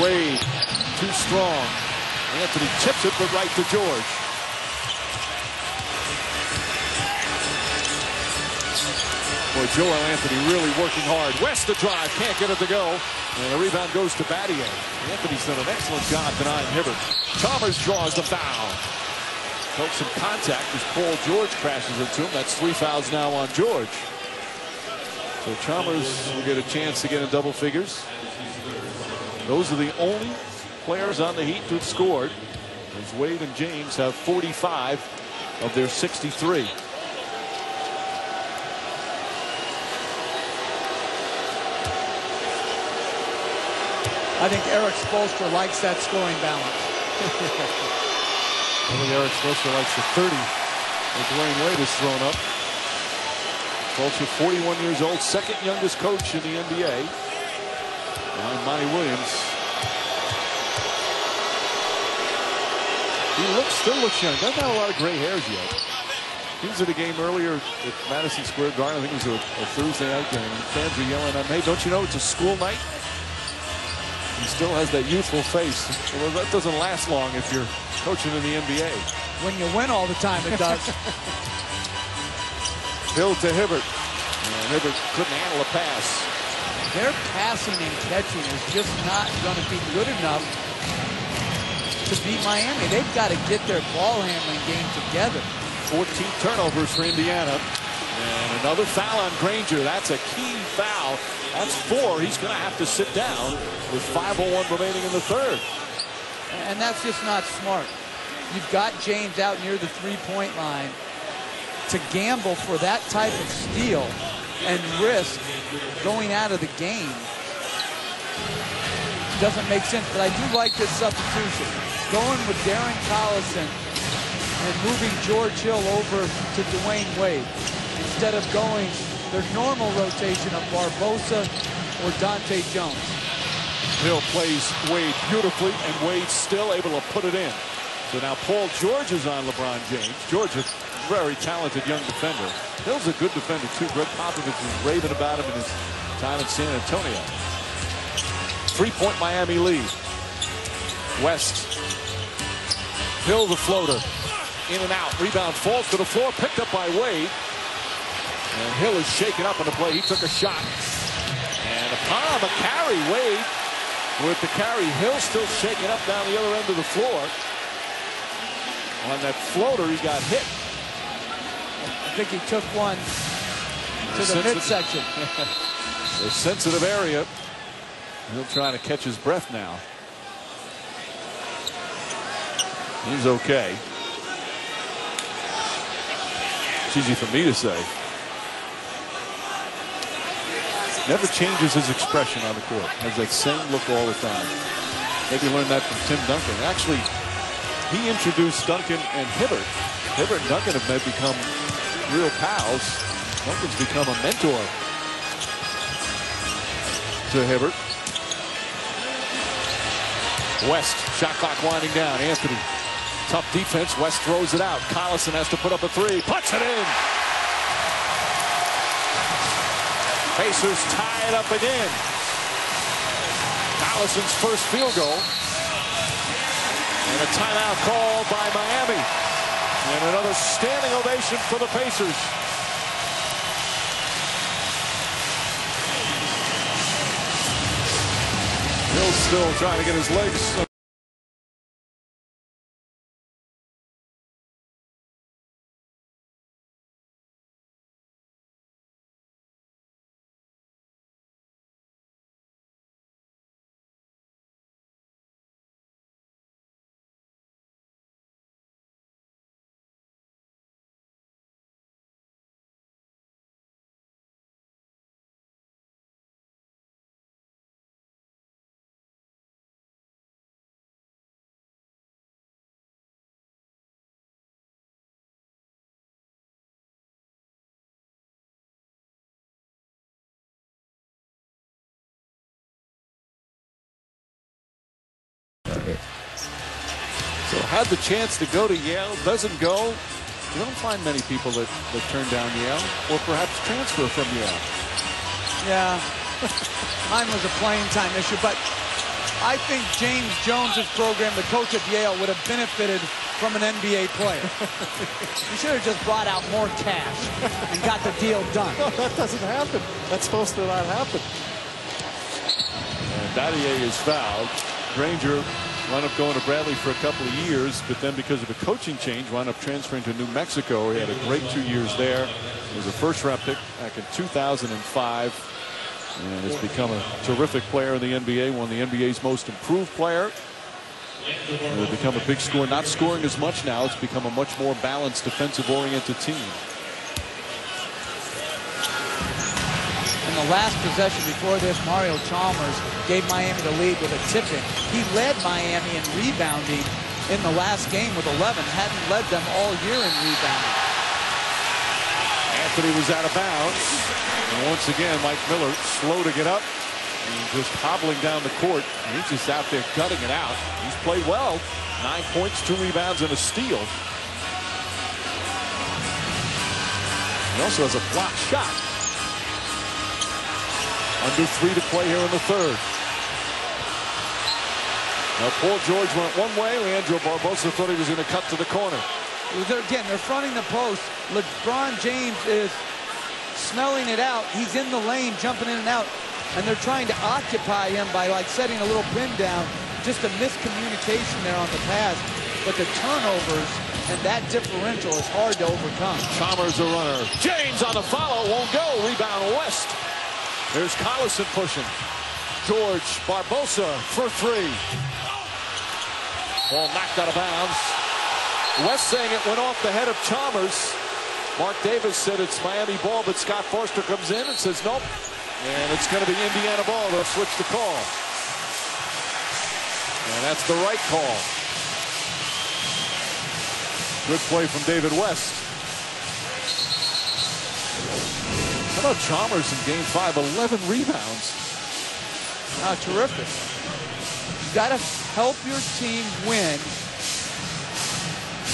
Wade, too strong. Anthony chips it, but right to George. Boy, Joel Anthony really working hard. West the drive, can't get it to go. And the rebound goes to Battier. Anthony's done an excellent job denying Hibbert. Chalmers draws the foul. Felt some contact as Paul George crashes into him. That's 3 fouls now on George. So Chalmers will get a chance to get in double figures. Those are the only players on the Heat who've scored, as Wade and James have 45 of their 63. I think Eric Spoelstra likes that scoring balance. I think Eric Spoelstra likes the 30 that Dwayne Wade has thrown up. Spoelstra, 41 years old, second youngest coach in the NBA. Behind Monty Williams. He still looks young. Doesn't have a lot of gray hairs yet. He was at a game earlier at Madison Square Garden. I think it was a Thursday night game. And fans were yelling at him, "Hey, don't you know it's a school night?" He still has that youthful face. Well, that doesn't last long if you're coaching in the NBA. When you win all the time, it does. Hill to Hibbert. And Hibbert couldn't handle a pass. Their passing and catching is just not going to be good enough to beat Miami. They've got to get their ball handling game together. 14 turnovers for Indiana. And another foul on Granger. That's a key foul. That's 4. He's going to have to sit down with 5:01 remaining in the third. And that's just not smart. You've got James out near the three-point line. To gamble for that type of steal and risk going out of the game doesn't make sense. But I do like this substitution. Going with Darren Collison and moving George Hill over to Dwayne Wade instead of going their normal rotation of Barbosa or Dante Jones. Hill plays Wade beautifully, and Wade's still able to put it in. So now Paul George is on LeBron James. George is a very talented young defender. Hill's a good defender too. Greg Popovich was raving about him in his time in San Antonio. 3-point Miami lead. West. Hill the floater. In and out. Rebound falls to the floor. Picked up by Wade. And Hill is shaken up on the play. He took a shot. And upon the carry, Wade with the carry. Hill still shaking up down the other end of the floor. On that floater, he got hit. I think he took one to the midsection. The sensitive area. He'll try to catch his breath now. He's okay. It's easy for me to say. Never changes his expression on the court. Has that same look all the time. Maybe learned that from Tim Duncan. Actually, he introduced Duncan and Hibbert. Hibbert and Duncan have become real pals. Duncan's become a mentor to Hibbert. West, shot clock winding down. Anthony, tough defense. West throws it out. Collison has to put up a 3. Puts it in. Pacers tie it up again. Collison's first field goal. And a timeout called by Miami. And another standing ovation for the Pacers. Hill's still trying to get his legs. So had the chance to go to Yale, doesn't go. You don't find many people that turn down Yale or perhaps transfer from Yale. Yeah, mine was a playing time issue, but I think James Jones's program, the coach at Yale, would have benefited from an NBA player. You should have just brought out more cash and got the deal done. No, that doesn't happen. That's supposed to not happen. And Battier is fouled. Granger wound up going to Bradley for a couple of years, but then because of a coaching change, wound up transferring to New Mexico. He had a great 2 years there. He was a first-round pick back in 2005. And has become a terrific player in the NBA, one of the NBA's most improved player. And they've become a big scorer, not scoring as much now. It's become a much more balanced, defensive-oriented team. In the last possession before this, Mario Chalmers gave Miami the lead with a tip-in. He led Miami in rebounding in the last game with 11. Hadn't led them all year in rebounding. Anthony was out of bounds. And once again, Mike Miller slow to get up and just hobbling down the court. He's just out there gutting it out. He's played well. 9 points, 2 rebounds, and a steal. He also has a block shot. Under 3 to play here in the third. Now Paul George went one way. Leandro Barbosa thought he was going to cut to the corner. Again, they're fronting the post. LeBron James is smelling it out. He's in the lane, jumping in and out, and they're trying to occupy him by like setting a little pin down. Just a miscommunication there on the pass, but the turnovers and that differential is hard to overcome. Chalmers a runner. James on the follow, won't go. Rebound West. There's Collison pushing. George Barbosa for 3. Ball knocked out of bounds. West saying it went off the head of Chalmers. Mark Davis said it's Miami ball, but Scott Forster comes in and says nope. And it's going to be Indiana ball. They'll switch the call. And that's the right call. Good play from David West. How about Chalmers in game 5? 11 rebounds. Terrific. You got to help your team win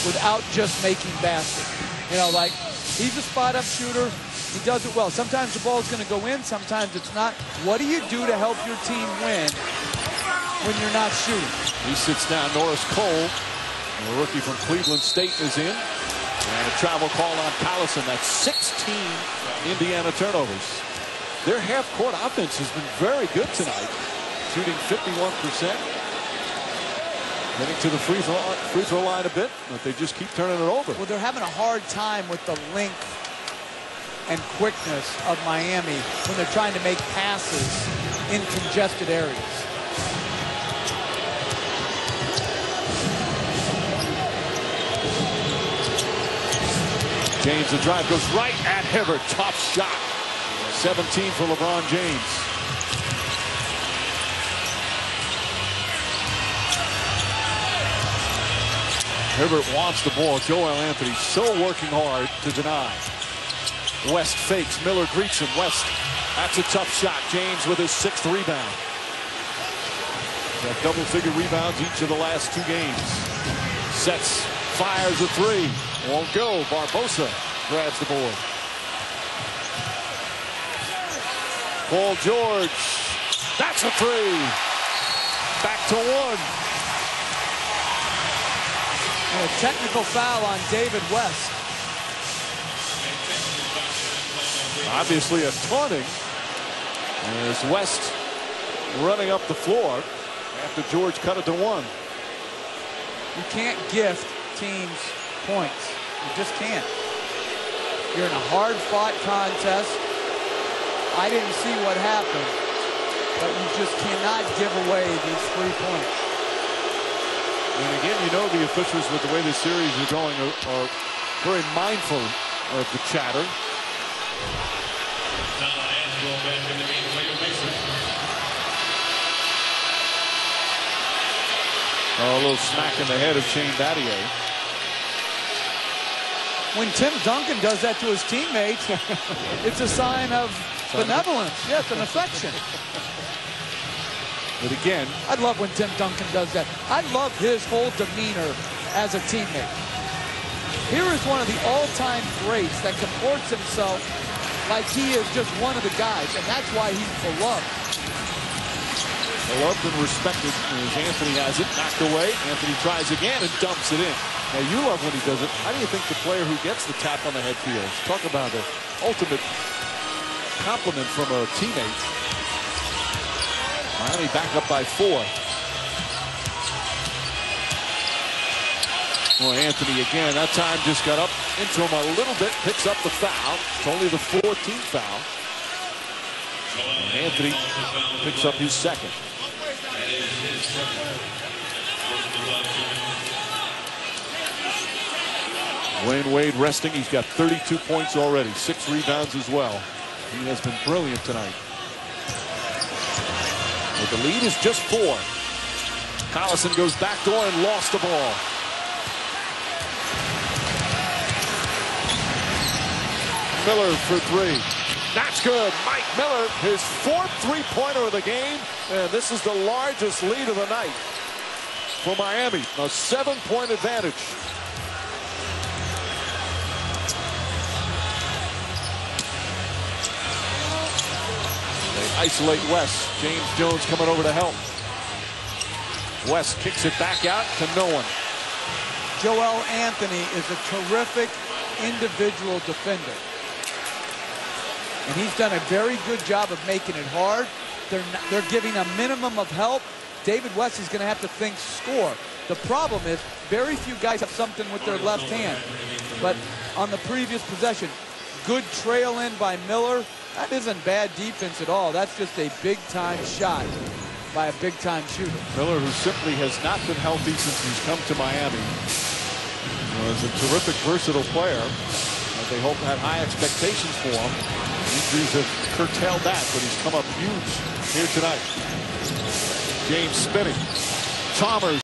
without just making baskets. You know, like, he's a spot-up shooter. He does it well. Sometimes the ball's going to go in. Sometimes it's not. What do you do to help your team win when you're not shooting? He sits down. Norris Cole, the rookie from Cleveland State, is in. And a travel call on Collison. That's 16 Indiana turnovers. Their half-court offense has been very good tonight, shooting 51%. Getting to the free throw line a bit, but they just keep turning it over. Well, they're having a hard time with the length and quickness of Miami when they're trying to make passes in congested areas. James, the drive goes right at Hibbert. Tough shot. 17 for LeBron James. Hibbert wants the ball. Joel Anthony so working hard to deny. West fakes. Miller greets him. West, that's a tough shot. James with his 6th rebound. Got double-figure rebounds each of the last 2 games. Sets, fires a 3. Won't go. Barbosa grabs the board. Paul George. That's a 3. Back to 1. And a technical foul on David West. Obviously a taunting. As West running up the floor after George cut it to 1. You can't gift teams points. You just can't. You're in a hard-fought contest. I didn't see what happened, but you just cannot give away these 3 points. And again, you know the officials with the way the series is going are very mindful of the chatter. A little smack in the head of Shane Battier. When Tim Duncan does that to his teammates, it's a sign of benevolence. Yes, an affection. But again, I love when Tim Duncan does that. I love his whole demeanor as a teammate. Here is one of the all-time greats that comports himself like he is just one of the guys, and that's why he's beloved. Loved and respected as Anthony has it knocked away. Anthony tries again and dumps it in. Now you love when he does it. How do you think the player who gets the tap on the head feels? Talk about the ultimate compliment from a teammate. Miami back up by 4. Well, Anthony again, that time just got up into him a little bit, picks up the foul. It's only the 14th foul. And Anthony picks up his second. Dwayne Wade resting. He's got 32 points already, 6 rebounds as well. He has been brilliant tonight. But the lead is just 4. Collison goes backdoor and lost the ball. Miller for 3. That's good. Mike Miller, his 4th three-pointer of the game. And this is the largest lead of the night for Miami. A 7-point advantage. They isolate West. James Jones coming over to help. West kicks it back out to no one. Joel Anthony is a terrific individual defender. And he's done a very good job of making it hard. They're giving a minimum of help. David West is going to have to think score. The problem is very few guys have something with their left hand. But on the previous possession, good trail in by Miller. That isn't bad defense at all. That's just a big-time shot by a big-time shooter. Miller, who simply has not been healthy since he's come to Miami, is a terrific, versatile player. They hope to have high expectations for him. Injuries have curtailed that, but he's come up huge here tonight. James spinning. Chalmers